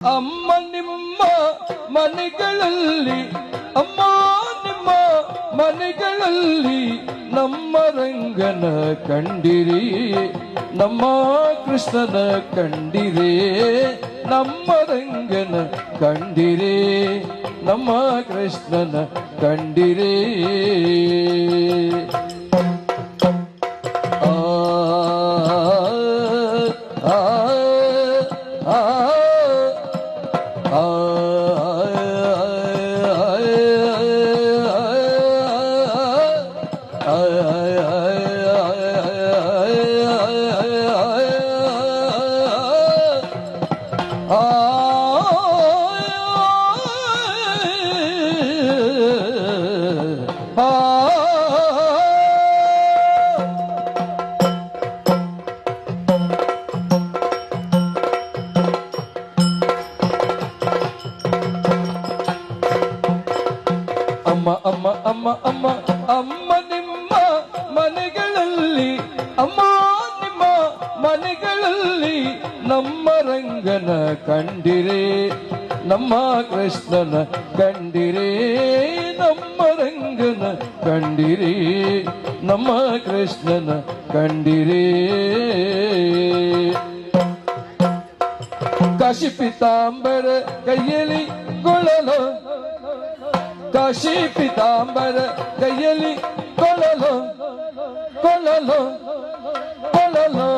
ಅಮ್ಮ ನಿಮ್ಮ ಮನೆಗಳಲ್ಲಿ, ಅಮ್ಮ ನಿಮ್ಮ ಮನೆಗಳಲ್ಲಿ ನಮ್ಮ ರಂಗನ ಕಂಡಿರಿ, ನಮ್ಮ ಕೃಷ್ಣನ ಕಂಡಿರೇ, ನಮ್ಮ ರಂಗನ ಕಂಡಿರೇ, ನಮ್ಮ ಕೃಷ್ಣನ ಕಂಡಿರೇ. ಅಮ್ಮ ಅಮ್ಮ ಅಮ್ಮ ಅಮ್ಮ ಅಮ್ಮ ನಿಮ್ಮ ಮನೆಗಳಲ್ಲಿ, ಅಮ್ಮ ನಿಮ್ಮ ಮನೆಗಳಲ್ಲಿ ನಮ್ಮ ರಂಗನ ಕಂಡಿರೇ, ನಮ್ಮ ಕೃಷ್ಣನ ಕಂಡಿರೇ, ನಮ್ಮ ರಂಗನ ಕಂಡಿರೇ, ನಮ್ಮ ಕೃಷ್ಣನ ಕಂಡಿರೇ. ಕಾಶಿ ಪೀತಾಂಬರ ಕೈಯಲ್ಲಿ ಕೊಳಲು, ಕಾಶಿ ಪೀತಾಂಬರ ಕೈಯಲ್ಲಿ ಕೊಳಲು, ಕೊಳಲು ಕೊಳಲು.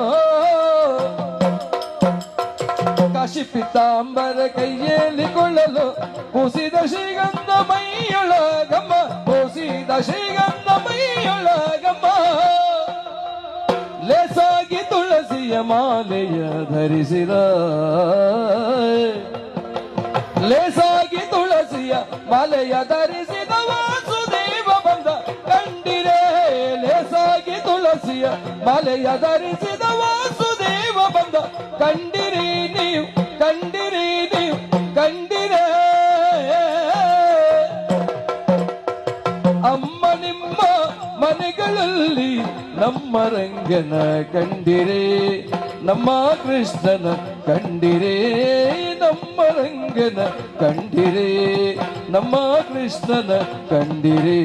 ಕಾಶಿ ಪೀತಾಂಬರ ಕೈಯಲ್ಲಿ ಕೊಳಲು, ಪೂಸಿದ ಶ್ರೀಗಂಧ ಮೈಯೊಳಗಮ್ಮ, ಪೂಸಿದ ಶ್ರೀಗಂಧ ಮೈಯೊಳಗಮ್ಮ. ಲೇಸಾಗಿ ತುಳಸಿಯ ಮಾಲೆಯ ಧರಿಸಿದ, ಲೇಸಾಗಿ ತುಳಸಿಯ ಮಾಲೆಯ ಧರಿಸಿದ ವಾಸುದೇವ ಬಂದ ಕಂಡಿರೇ, ಲೇಸಾಗಿ ತುಳಸಿಯ ಮಾಲೆಯ ಧರಿಸಿದ ವಾಸುದೇವ ಬಂದ ಕಂಡಿರಿ ನೀವು, ಕಂಡಿರಿ ನೀವು, ಕಂಡಿರೇ. ಅಮ್ಮ ನಿಮ್ಮ ಮನೆಗಳಲ್ಲಿ ನಮ್ಮ ರಂಗನ ಕಂಡಿರೇ, ನಮ್ಮ ಕೃಷ್ಣನ ಕಂಡಿರೇ, ನಮ್ಮ ರಂಗನ ಕಂಡಿರೇ, ನಮ್ಮ ಕೃಷ್ಣನ ಕಂಡಿರೇ.